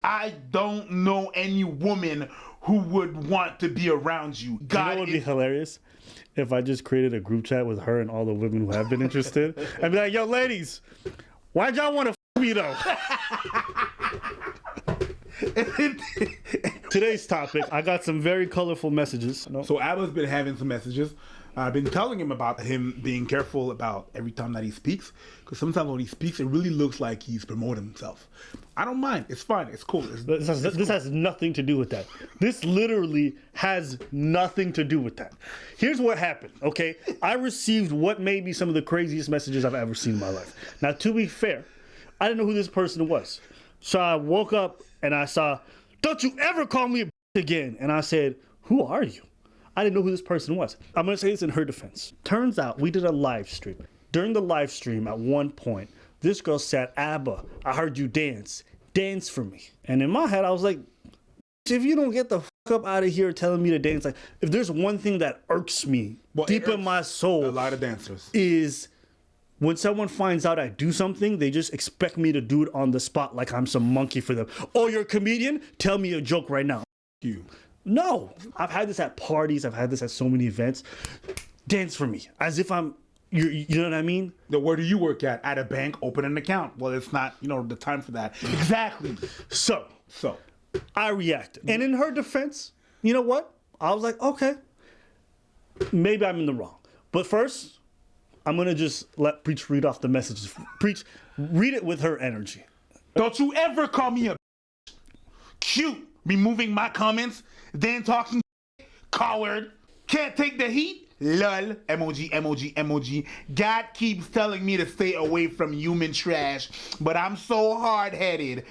I don't know any woman who would want to be around you. God, You know what would be hilarious? If I just created a group chat with her and all the women who have been interested. I'd be like, yo, ladies, why'd y'all want to me though? Today's topic, I got some very colorful messages. So Abba's been having some messages. I've been telling him about him being careful about every time that he speaks, because sometimes when he speaks, it really looks like he's promoting himself. I don't mind. It's fine. It's cool. This has nothing to do with that. This literally has nothing to do with that. Here's what happened, okay? I received what may be some of the craziest messages I've ever seen in my life. Now, to be fair, I didn't know who this person was. So I woke up and I saw, "Don't you ever call me a bitch again." And I said, "Who are you?" I didn't know who this person was. I'm going to say this in her defense. Turns out we did a live stream. During the live stream, at one point, this girl said, "Abba, I heard you dance. Dance for me." And in my head, I was like, if you don't get the fuck up out of here telling me to dance, like, if there's one thing that irks me deep in my soul, a lot of dancers, is when someone finds out I do something, they just expect me to do it on the spot like I'm some monkey for them. "Oh, you're a comedian? Tell me a joke right now." you. No, I've had this at parties. I've had this at so many events. Dance for me, as if I'm, you know what I mean? Where do you work at? At a bank, open an account. Well, it's not, the time for that. Exactly. So So, I reacted. And in her defense, you know what? I was like, okay, maybe I'm in the wrong. But first, I'm going to just let Preach read off the messages. Preach, read it with her energy. don't you ever call me a cute, removing my comments, then talking coward. Can't take the heat? Lol. Emoji, emoji, emoji. God keeps telling me to stay away from human trash, but I'm so hard-headed.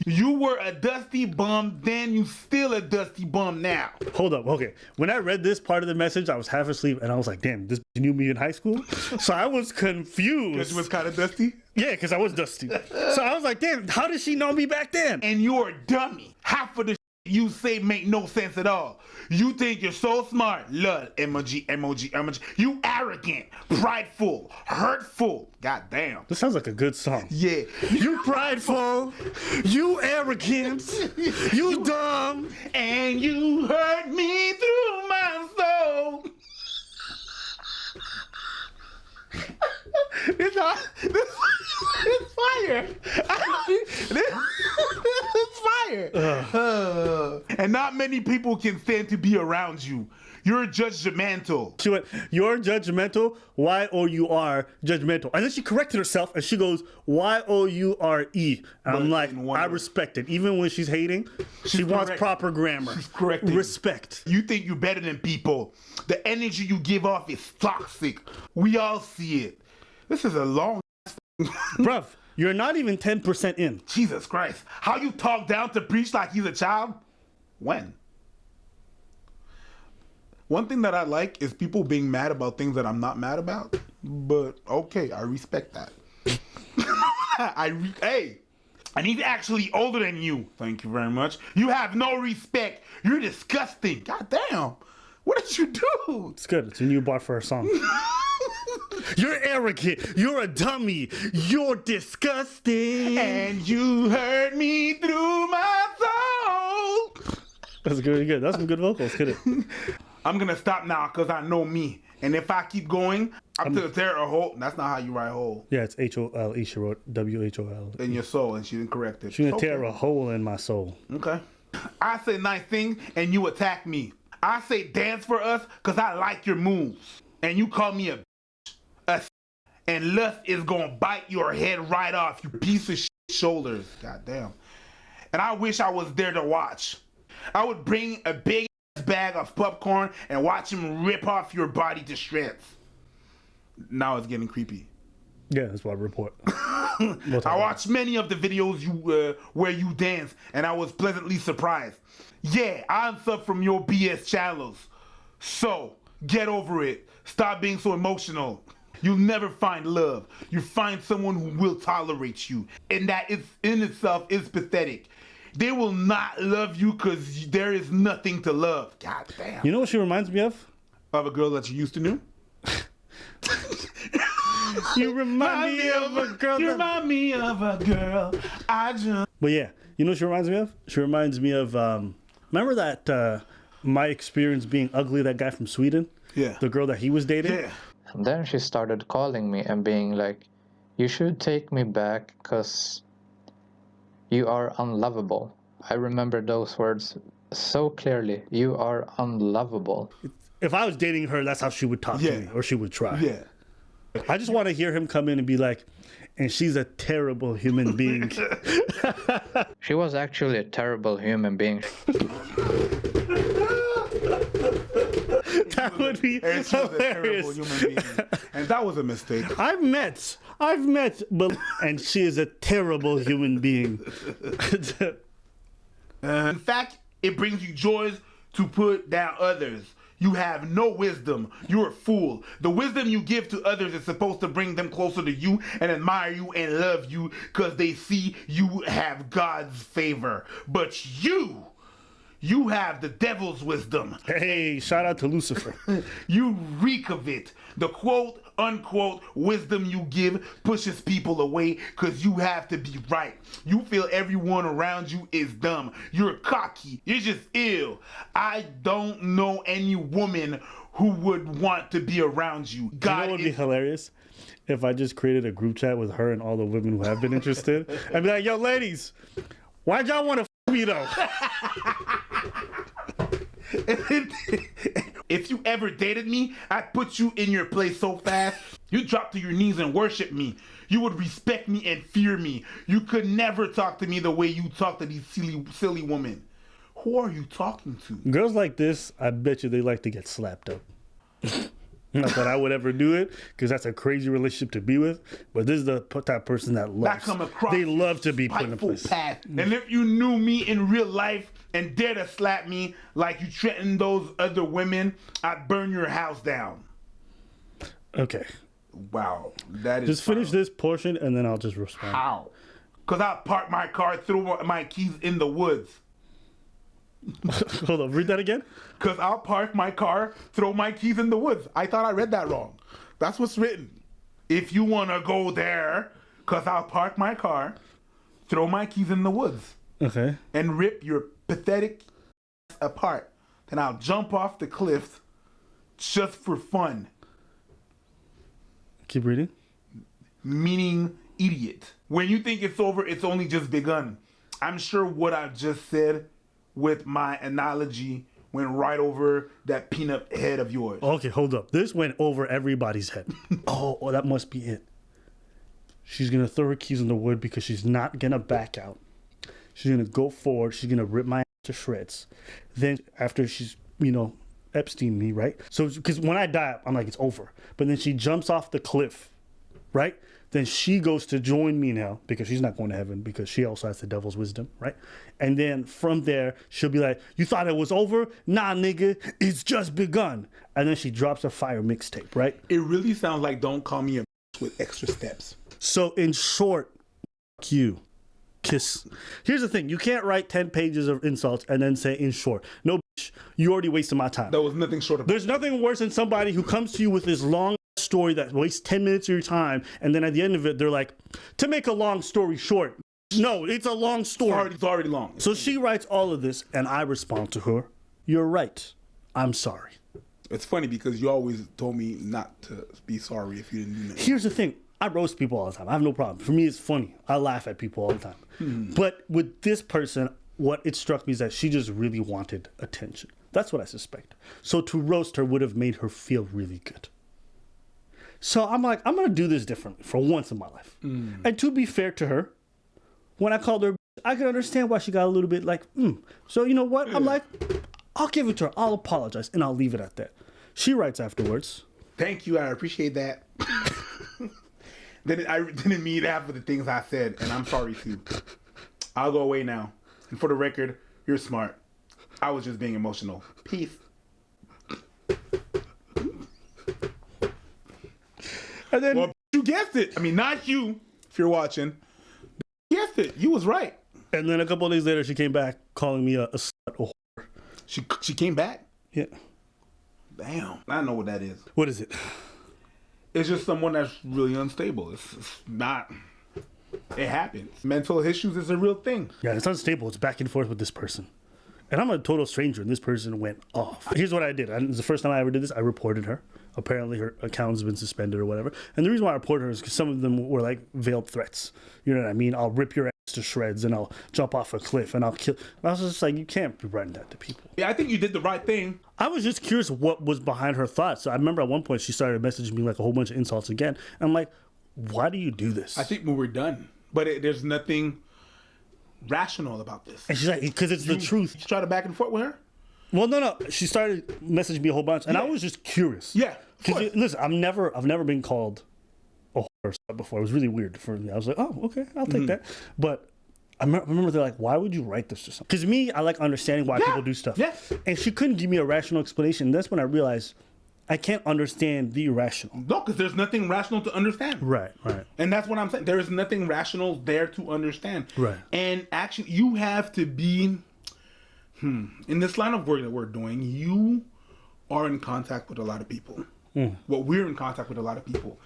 You were a dusty bum, then you still a dusty bum now. Hold up, okay. When I read this part of the message, I was half asleep, and I was like, damn, this knew me in high school? So I was confused. This was kind of dusty? Yeah, because I was dusty. So I was like, damn, how did she know me back then? And you're a dummy. Half of the you say make no sense at all. You think you're so smart. Lol. Emoji, emoji, emoji. You arrogant, prideful, hurtful. God damn. This sounds like a good song. Yeah. You prideful, you arrogant, you dumb. And you hurt me through my soul. It's fire. It's fire. And not many people can stand to be around you. You're judgmental. She went, "You're judgmental, Y-O-U-R, judgmental." And then she corrected herself and she goes, Y-O-U-R-E. And I'm like, I respect it. Even when she's hating, she wants correct. proper grammar. She's correcting. Respect. You think you're better than people. The energy you give off is toxic. We all see it. This is a long Bruv, you're not even 10% in. Jesus Christ. How you talk down to Preach like he's a child? When? One thing that I like is people being mad about things that I'm not mad about. But okay, I respect that. Hey, and he's actually older than you. Thank you very much. You have no respect. You're disgusting. God damn. What did you do? It's good. It's a new bar for her song. You're arrogant. You're a dummy. You're disgusting. And you hurt me through my soul. That's good. Good. That's some good vocals. Get it? I'm gonna stop now because I know me. And if I keep going, I'm gonna tear a hole. That's not how you write hole. Yeah, it's H-O-L-E. She wrote W-H-O-L. In your soul, and she didn't correct it. She's gonna tear a hole in my soul. Okay. I say nice things and you attack me. I say dance for us because I like your moves. And you call me and lust is gonna bite your head right off, you piece of shoulders. God damn. And I wish I was there to watch. I would bring a big bag of popcorn and watch him rip off your body to shreds. Now it's getting creepy. Yeah, that's what I report. I watched many of the videos where you dance, and I was pleasantly surprised. Yeah, I'm sub from your BS channels. So, get over it. Stop being so emotional. You'll never find love. You find someone who will tolerate you. And that is, in itself is pathetic. They will not love you because there is nothing to love. God damn. You know what she reminds me of? Of a girl that you used to know? You remind me of a girl. You remind me of a girl. I just... But yeah, You know what she reminds me of? She reminds me of, remember that my experience being ugly, that guy from Sweden? Yeah. The girl that he was dating? Yeah. And then she started calling me and being like, you should take me back because you are unlovable. I remember those words so clearly. You are unlovable. If I was dating her, that's how she would talk to me, or she would try. Yeah. I just want to hear him come in and be like, and she's a terrible human being. She was actually a terrible human being. That would be And she was a terrible hilarious. human being. And that was a mistake. I've met, but and she is a terrible human being. In fact, it brings you joys to put down others. You have no wisdom. You're a fool. The wisdom you give to others is supposed to bring them closer to you and admire you and love you because they see you have God's favor. But you have the devil's wisdom. Hey, shout out to Lucifer. You reek of it. The quote unquote wisdom you give pushes people away because you have to be right. You feel everyone around you is dumb. You're cocky. You're just ill. I don't know any woman who would want to be around you. You know God what would be hilarious? If I just created a group chat with her and all the women who have been interested. I'd be like, yo, ladies, why'd y'all want to me though? If you ever dated me, I'd put you in your place so fast, you'd drop to your knees and worship me. You would respect me and fear me. You could never talk to me the way you talk to these silly women. Who are you talking to? Girls like this, I bet you they like to get slapped up. Not that I would ever do it, because that's a crazy relationship to be with. But this is the type of person that loves. come across They love to be put in a spiteful place. path. And if you knew me in real life and dare to slap me like you threatened those other women, I'd burn your house down. Okay, Wow, that is just finish foul. this portion and then I'll just respond. How? Because I parked my car, threw my keys in the woods. Hold on, read that again. Because I'll park my car, throw my keys in the woods. I thought I read that wrong. That's what's written. If you want to go there, because I'll park my car, throw my keys in the woods, Okay. and rip your pathetic apart. Then I'll jump off the cliff just for fun. Keep reading. Meaning idiot. When you think it's over, it's only just begun. I'm sure what I just said with my analogy went right over that peanut head of yours. Okay, hold up. This went over everybody's head. Oh, that must be it. She's gonna throw her keys in the wood because she's not gonna back out. She's gonna go forward. She's gonna rip my ass to shreds. Then after she's, Epstein me, right? So because when I die, I'm like, it's over. But then she jumps off the cliff, right? Then she goes to join me now because she's not going to heaven because she also has the devil's wisdom, right? And then from there, she'll be like, you thought it was over? Nah, nigga, it's just begun. And then she drops a fire mixtape, right? It really sounds like Don't Call Me a with extra steps. So in short, you kiss. Here's the thing. You can't write 10 pages of insults and then say in short. No, bitch, you already wasted my time. There was nothing short of There's nothing worse than somebody who comes to you with this long story that wastes 10 minutes of your time, and then at the end of it, they're like, to make a long story short. No, it's a long story. It's already long. So she writes all of this, and I respond to her, you're right. I'm sorry. It's funny because you always told me not to be sorry if you didn't do nothing. Here's the thing. I roast people all the time. I have no problem. For me, it's funny. I laugh at people all the time. But with this person, what it struck me is that she just really wanted attention. That's what I suspect. So to roast her would have made her feel really good. So I'm like, I'm going to do this differently for once in my life. And to be fair to her, when I called her, I could understand why she got a little bit like, So you know what? I'm like, I'll give it to her. I'll apologize. And I'll leave it at that. She writes afterwards. Thank you. I appreciate that. Then I didn't mean half of the things I said, and I'm sorry too. I'll go away now. And for the record, you're smart. I was just being emotional. Peace. And then Well, you guessed it. I mean, not you, if you're watching. You guessed it. You was right. And then a couple of days later, she came back calling me a slut, a whore. She came back. Yeah. Damn. I know what that is. What is it? It's just someone that's really unstable. It's not. It happens. Mental issues is a real thing. Yeah, it's unstable. It's back and forth with this person. And I'm a total stranger, and this person went off. Here's what I did. It was the first time I ever did this. I reported her. Apparently, her account's been suspended or whatever. And the reason why I reported her is because some of them were like veiled threats. You know what I mean? I'll rip your ass to shreds, and I'll jump off a cliff, and I'll kill. And I was just like, you can't be writing that to people. Yeah, I think you did the right thing. I was just curious what was behind her thoughts. So I remember at one point she started messaging me like a whole bunch of insults again. And I'm like, why do you do this? I think we were done. But there's nothing rational about this. And she's like, because it's the truth. You try to back and forth with her? Well, no. She started messaging me a whole bunch, and I was just curious. Yeah. Because listen, I've never been called a whore before. It was really weird for me. I was like, oh, okay, I'll take that. But I remember they're like, why would you write this to someone? Because me, I like understanding why people do stuff. Yeah. And she couldn't give me a rational explanation. That's when I realized I can't understand the irrational. No, because there's nothing rational to understand. Right. And that's what I'm saying. There is nothing rational there to understand. Right. And actually, you have to be, in this line of work that we're doing, you are in contact with a lot of people. Well, we're in contact with a lot of people.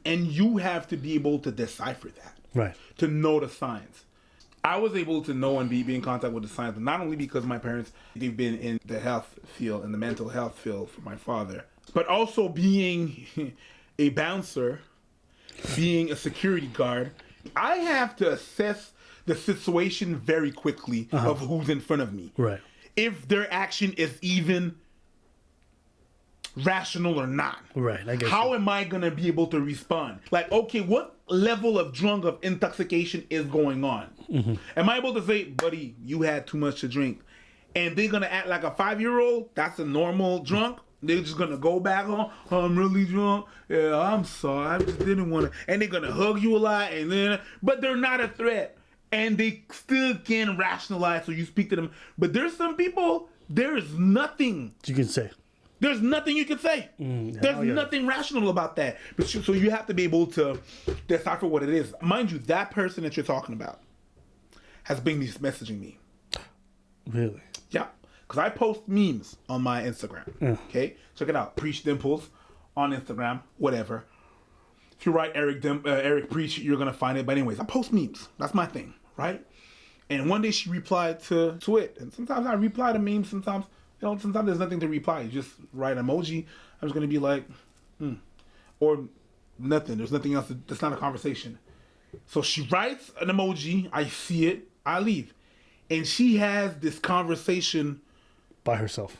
And you have to be able to decipher that. Right. To know the signs. I was able to know and be in contact with the signs, not only because my parents, they've been in the health field, in the mental health field for my father, but also being a bouncer, being a security guard, I have to assess the situation very quickly of who's in front of me. Right. If their action is even rational or not. Right, I guess. How am I going to be able to respond? Like, okay, what level of drunk of intoxication is going on? Am I able to say, buddy, you had too much to drink? And they're going to act like a 5-year-old? That's a normal drunk? They're just going to go back on, oh, I'm really drunk. Yeah, I'm sorry. I just didn't want to. And they're going to hug you a lot. But they're not a threat. And they still can rationalize, so you speak to them. But there's some people, there's nothing You can say. there's nothing you can say. There's nothing rational about that. But so you have to be able to decipher what it is. Mind you, that person that you're talking about has been messaging me. Really? Yeah. Because I post memes on my Instagram. Okay? Check it out. Preach Dimples on Instagram. Whatever. If you write Eric Preach, you're going to find it. But anyways, I post memes. That's my thing. Right? And one day she replied to it. And sometimes I reply to memes. Sometimes there's nothing to reply. You just write an emoji. I'm just going to be like, or nothing. There's nothing else. That's not a conversation. So she writes an emoji. I see it. I leave. And she has this conversation By herself.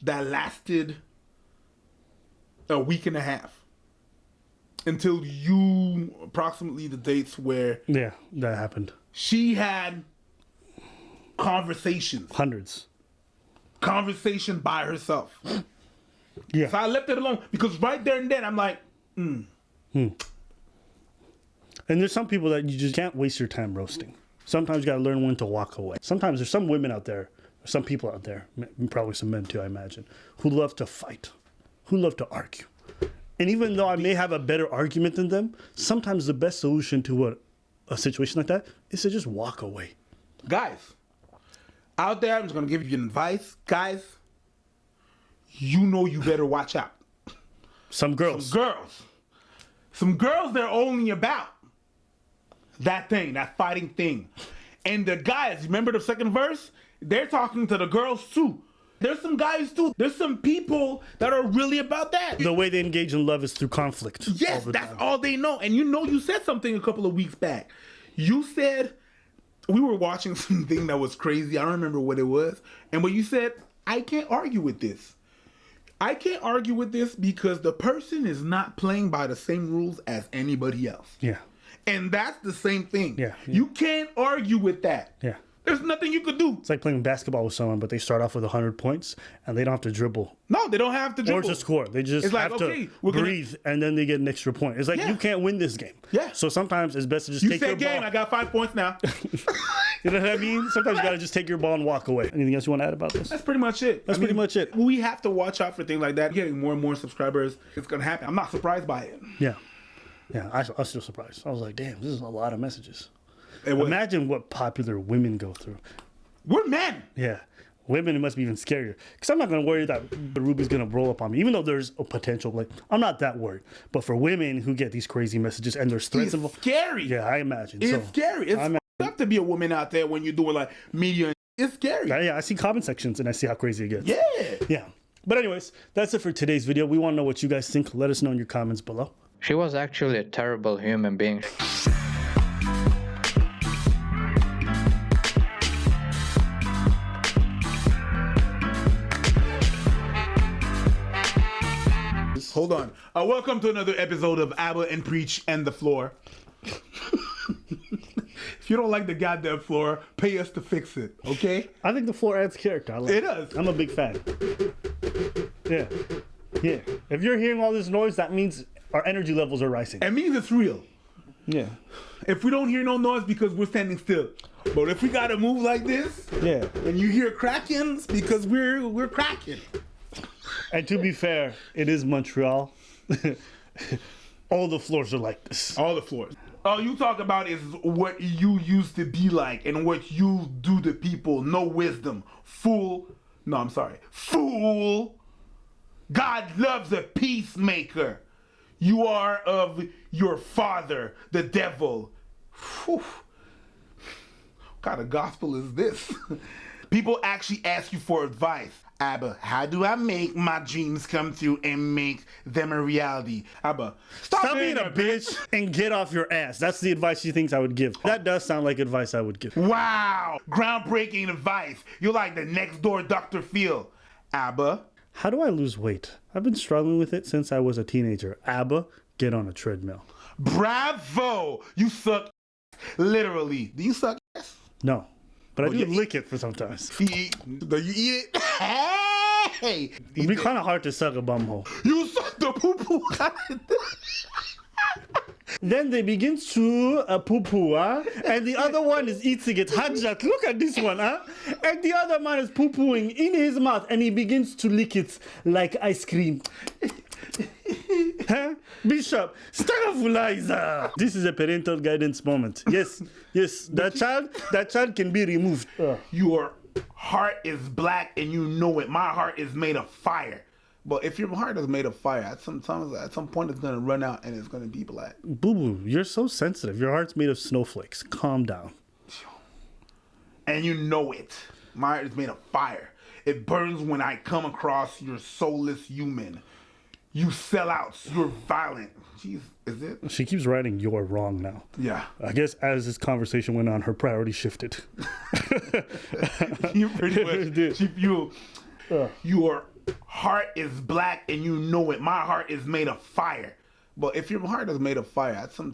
that lasted a week and a half. Until approximately the dates where Yeah, that happened. she had conversations. Hundreds. Conversation by herself. Yeah. So I left it alone because right there and then I'm like, And there's some people that you just can't waste your time roasting. Sometimes you got to learn when to walk away. Sometimes there's some women out there, some people out there, probably some men too, I imagine, who love to fight, who love to argue. And even though I may have a better argument than them, sometimes the best solution to a situation like that is to just walk away. guys, out there, I'm just going to give you advice. Guys, you better watch out. Some girls. Some girls, they're only about that thing, that fighting thing. And the guys, remember the second verse? They're talking to the girls too. There's some guys too. There's some people that are really about that. The way they engage in love is through conflict. Yes, that's all they know. And you said something a couple of weeks back. You said, we were watching something that was crazy. I don't remember what it was. And what you said, I can't argue with this. I can't argue with this because the person is not playing by the same rules as anybody else. Yeah. And that's the same thing. Yeah. You can't argue with that. Yeah. There's nothing you could do. It's like playing basketball with someone, but they start off with 100 points and they don't have to dribble No, they don't have to dribble. or to score. They just It's like, have okay, to we're gonna- breathe and then they get an extra point. It's like Yeah. you can't win this game. Yeah. So sometimes it's best to just You take your said game, ball. I got 5 points now. You know what I mean? Sometimes you got to just take your ball and walk away. Anything else you want to add about this? That's pretty much it. That's pretty much it. We have to watch out for things like that. Getting more and more subscribers, it's going to happen. I'm not surprised by it. Yeah. Yeah, I was still surprised. I was like, damn, this is a lot of messages. It was, Imagine what popular women go through. we're men. Yeah. women, it must be even scarier. Because I'm not going to worry that Ruby's going to roll up on me, even though there's a potential. Like, I'm not that worried. But for women who get these crazy messages and there's threats It's involved. scary. Yeah, I imagine. It's so, scary. It's I'm- f***ed up to be a woman out there when you're doing like media. And it's scary. yeah, I see comment sections and I see how crazy it gets. Yeah. Yeah. But anyways, that's it for today's video. We want to know what you guys think. Let us know in your comments below. She was actually a terrible human being. Hold on. Welcome to another episode of Abba and Preach and the Floor. If you don't like the goddamn floor, pay us to fix it, okay? I think the floor adds character. I like It does. I'm a big fan. Yeah. Yeah. If you're hearing all this noise, that means our energy levels are rising. It means it's real. Yeah. If we don't hear no noise because we're standing still. But if we gotta move like this Yeah. and you hear cracking, it's because we're cracking. And to be fair, it is Montreal. All the floors are like this. All the floors. All you talk about is what you used to be like and what you do to people. No wisdom. Fool. No, I'm sorry. Fool. God loves a peacemaker. You are of your father, the devil. Whew. What kind of gospel is this? People actually ask you for advice. Abba, how do I make my dreams come true and make them a reality? Abba, Stop being a bitch and get off your ass. That's the advice she thinks I would give. That does sound like advice I would give. Wow, groundbreaking advice. You're like the next door Dr. Phil. Abba, How do I lose weight? I've been struggling with it since I was a teenager. Abba, get on a treadmill. bravo. You suck. Literally. Do you suck ass? No. But I do yeah. lick it for sometimes. Do you eat it? Hey, It'd be kind of hard to suck a bumhole. you suck the poo poo. Then they begin to poo-poo, huh? And the other one is eating it. Hajjat, look at this one, huh? And the other man is poo-pooing in his mouth and he begins to lick it like ice cream. Huh? Bishop, Stagafulaiza. This is a parental guidance moment. Yes, yes, that child can be removed. Your heart is black and you know it. My heart is made of fire. But if your heart is made of fire, at some point it's gonna run out and it's gonna be black. Boo-boo, you're so sensitive. Your heart's made of snowflakes. Calm down. And you know it. My heart is made of fire. It burns when I come across your soulless human. You sellouts. You're violent. Jeez, is it? She keeps writing, you're wrong now. Yeah. I guess as this conversation went on, her priority shifted. You pretty much Dude. Your heart is black and you know it. My heart is made of fire. But if your heart is made of fire, at some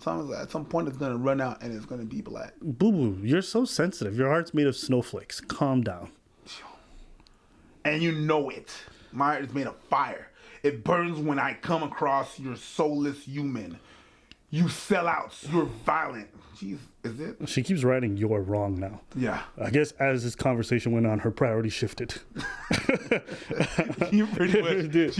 point it's gonna run out and it's gonna be black. Boo-boo, you're so sensitive. Your heart's made of snowflakes. Calm down. And you know it. My heart is made of fire. It burns when I come across your soulless human. You sellouts. You're violent. Jeez, is it? She keeps writing, you're wrong now. Yeah. I guess as this conversation went on, her priority shifted. You pretty much.